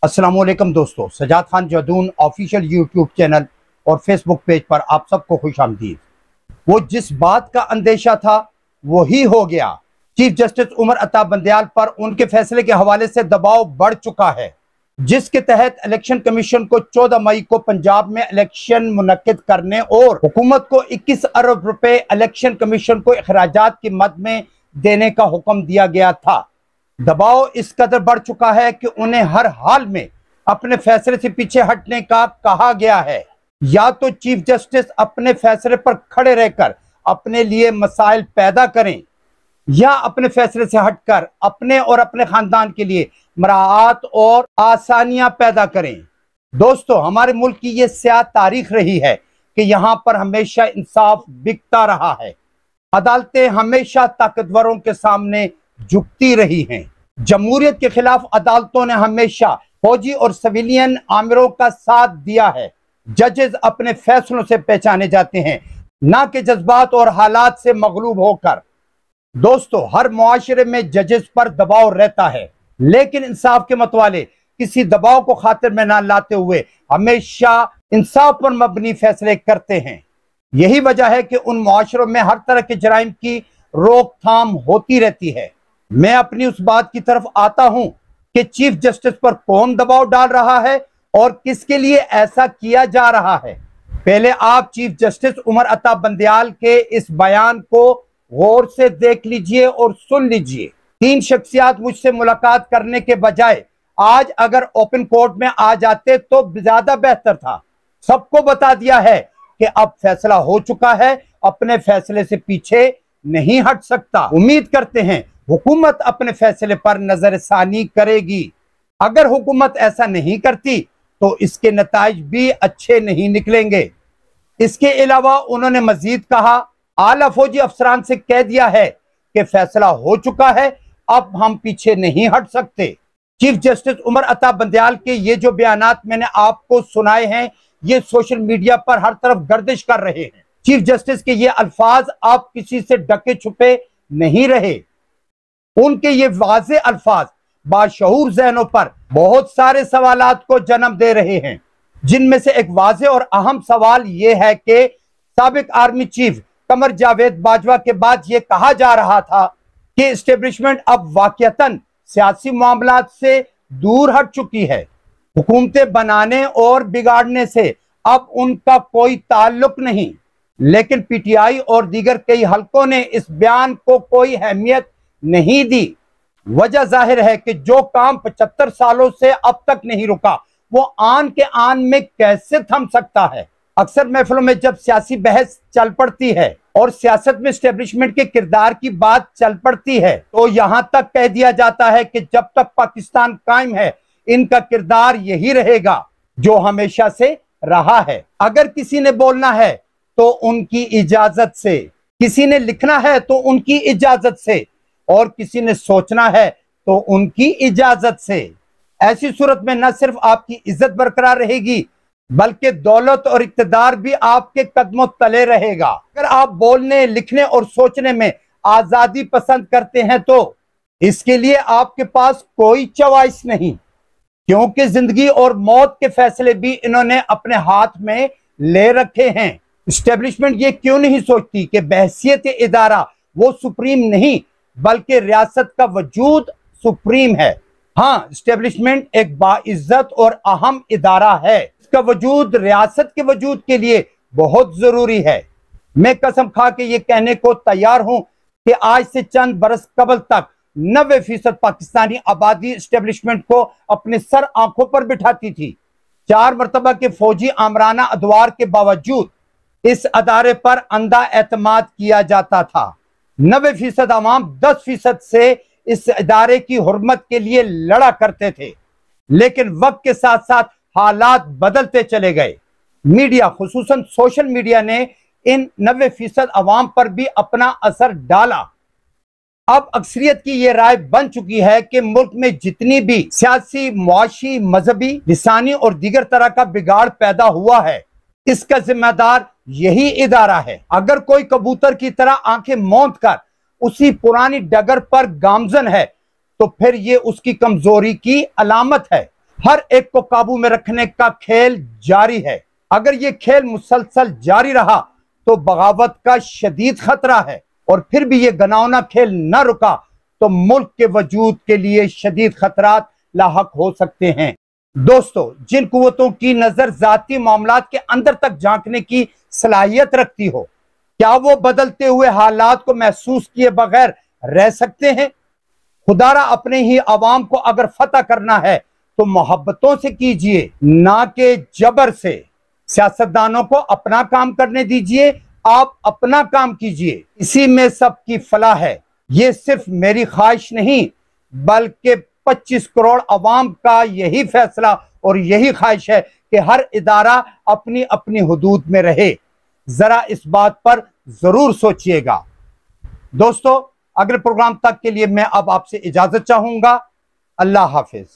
अस्सलामुअलैकुम दोस्तों, Sajjad Khan Jadoon official YouTube channel और फेसबुक पेज पर आप सबको खुशामदीद। वो जिस बात का अंदेशा था वही हो गया। चीफ जस्टिस उमर अता बंदयाल पर उनके फैसले के हवाले से दबाव बढ़ चुका है, जिसके तहत इलेक्शन कमीशन को 14 मई को पंजाब में इलेक्शन मुनक्किद करने और हुकूमत को 21 अरब रुपए इलेक्शन कमीशन को अखराजात की मद में देने का हुक्म दिया गया था। दबाव इस कदर बढ़ चुका है कि उन्हें हर हाल में अपने फैसले से पीछे हटने का कहा गया है। या तो चीफ जस्टिस अपने फैसले पर खड़े रहकर अपने लिए मसाइल पैदा करें या अपने फैसले से हटकर अपने और अपने खानदान के लिए मराआत और आसानियां पैदा करें। दोस्तों, हमारे मुल्क की ये स्याह तारीख रही है कि यहाँ पर हमेशा इंसाफ बिकता रहा है। अदालतें हमेशा ताकतवरों के सामने झुकती रही हैं। जमहूरियत के खिलाफ अदालतों ने हमेशा फौजी और सिविलियन आमिरों का साथ दिया है। जजेस अपने फैसलों से पहचाने जाते हैं, ना कि जज्बात और हालात से मगलूब होकर। दोस्तों, हर मुआशरे में जजेस पर दबाव रहता है, लेकिन इंसाफ के मतवाले किसी दबाव को खातिर में ना लाते हुए हमेशा इंसाफ पर मबनी फैसले करते हैं। यही वजह है कि उन मुआशरों में हर तरह के जराइम की रोकथाम होती रहती है। मैं अपनी उस बात की तरफ आता हूं कि चीफ जस्टिस पर कौन दबाव डाल रहा है और किसके लिए ऐसा किया जा रहा है। पहले आप चीफ जस्टिस उमर अता बंदयाल के इस बयान को गौर से देख लीजिए और सुन लीजिए। 3 शख्सियात मुझसे मुलाकात करने के बजाय आज अगर ओपन कोर्ट में आ जाते तो ज्यादा बेहतर था। सबको बता दिया है कि अब फैसला हो चुका है, अपने फैसले से पीछे नहीं हट सकता। उम्मीद करते हैं हुकूमत अपने फैसले पर नजरसानी करेगी। अगर हुकूमत ऐसा नहीं करती तो इसके नताइज भी अच्छे नहीं निकलेंगे। इसके अलावा उन्होंने मजीद कहा, आला फौजी अफसरान से कह दिया है कि फैसला हो चुका है, अब हम पीछे नहीं हट सकते। चीफ जस्टिस उमर अता बंदयाल के ये जो बयानात मैंने आपको सुनाए हैं, ये सोशल मीडिया पर हर तरफ गर्दिश कर रहे हैं। चीफ जस्टिस के ये अल्फाज आप किसी से डके छुपे नहीं रहे। उनके ये वाज़े अल्फाज बाशऊर ज़हनों पर बहुत सारे सवालात को जन्म दे रहे हैं, जिनमें से एक वाज़े और अहम सवाल यह है कि साबिक आर्मी चीफ कमर जावेद बाजवा के बाद यह कहा जा रहा था कि एस्टेब्लिशमेंट अब वाकईतन सियासी मामलात से दूर हट चुकी है। हुकूमतें बनाने और बिगाड़ने से अब उनका कोई ताल्लुक नहीं, लेकिन पीटीआई और दीगर कई हलकों ने इस बयान को कोई अहमियत नहीं दी। वजह जाहिर है कि जो काम 75 सालों से अब तक नहीं रुका, वो आन के आन में कैसे थम सकता है। अक्सर महफिलों में जब सियासी बहस चल पड़ती है और सियासत में एस्टेब्लिशमेंट के किरदार की बात चल पड़ती है, तो यहां तक कह दिया जाता है कि जब तक पाकिस्तान कायम है, इनका किरदार यही रहेगा जो हमेशा से रहा है। अगर किसी ने बोलना है तो उनकी इजाजत से, किसी ने लिखना है तो उनकी इजाजत से, और किसी ने सोचना है तो उनकी इजाजत से। ऐसी सूरत में न सिर्फ आपकी इज्जत बरकरार रहेगी, बल्कि दौलत और इक्तदार भी आपके कदमों तले रहेगा। अगर आप बोलने, लिखने और सोचने में आजादी पसंद करते हैं तो इसके लिए आपके पास कोई चॉइस नहीं, क्योंकि जिंदगी और मौत के फैसले भी इन्होंने अपने हाथ में ले रखे हैं। एस्टेब्लिशमेंट ये क्यों नहीं सोचती कि बहसियत इदारा वो सुप्रीम नहीं, बल्कि रियासत का वजूद सुप्रीम है। हाँ, एस्टेब्लिशमेंट एक बाइज्जत और अहम इदारा है। इसका वजूद रियासत के वजूद के लिए बहुत जरूरी है। मैं कसम खा के ये कहने को तैयार हूं कि आज से चंद बरस कबल तक 90% पाकिस्तानी आबादी एस्टेब्लिशमेंट को अपने सर आंखों पर बिठाती थी। 4 मरतबा के फौजी आमराना अदवार के बावजूद इस अदारे पर अंधा एतमाद किया जाता था। 90% अवाम 10% से इस इदारे की हुर्मत के लिए लड़ा करते थे, लेकिन वक्त के साथ साथ हालात बदलते चले गए। मीडिया, खुसूसन सोशल मीडिया ने इन 90% अवाम पर भी अपना असर डाला। अब अक्सरियत की यह राय बन चुकी है कि मुल्क में जितनी भी सियासी, मुआशी, मजहबी, लिसानी और दीगर तरह का बिगाड़ पैदा हुआ है, इसका जिम्मेदार यही इदारा है। अगर कोई कबूतर की तरह आंखें मौंद कर उसी पुरानी डगर पर गामजन है, तो फिर ये उसकी कमजोरी की अलामत है। हर एक को काबू में रखने का खेल जारी है। अगर ये खेल मुसलसल जारी रहा तो बगावत का शदीद खतरा है, और फिर भी ये घिनौना खेल न रुका तो मुल्क के वजूद के लिए शदीद खतरात लाहक हो सकते हैं। दोस्तों, जिन कुव्वतों की नजर जाती मामलात के अंदर तक झांकने की सलाहियत रखती हो, क्या वो बदलते हुए हालात को महसूस किए बगैर रह सकते हैं? खुदारा अपने ही अवाम को अगर फतह करना है तो मोहब्बतों से कीजिए, ना कि जबर से। सियासतदानों को अपना काम करने दीजिए, आप अपना काम कीजिए, इसी में सबकी फलाह है। ये सिर्फ मेरी ख्वाहिश नहीं बल्कि 25 करोड़ अवाम का यही फैसला और यही ख्वाहिश है कि हर इदारा अपनी अपनी हुदूद में रहे। जरा इस बात पर जरूर सोचिएगा। दोस्तों, अगले प्रोग्राम तक के लिए मैं अब आपसे इजाजत चाहूंगा। अल्लाह हाफिज।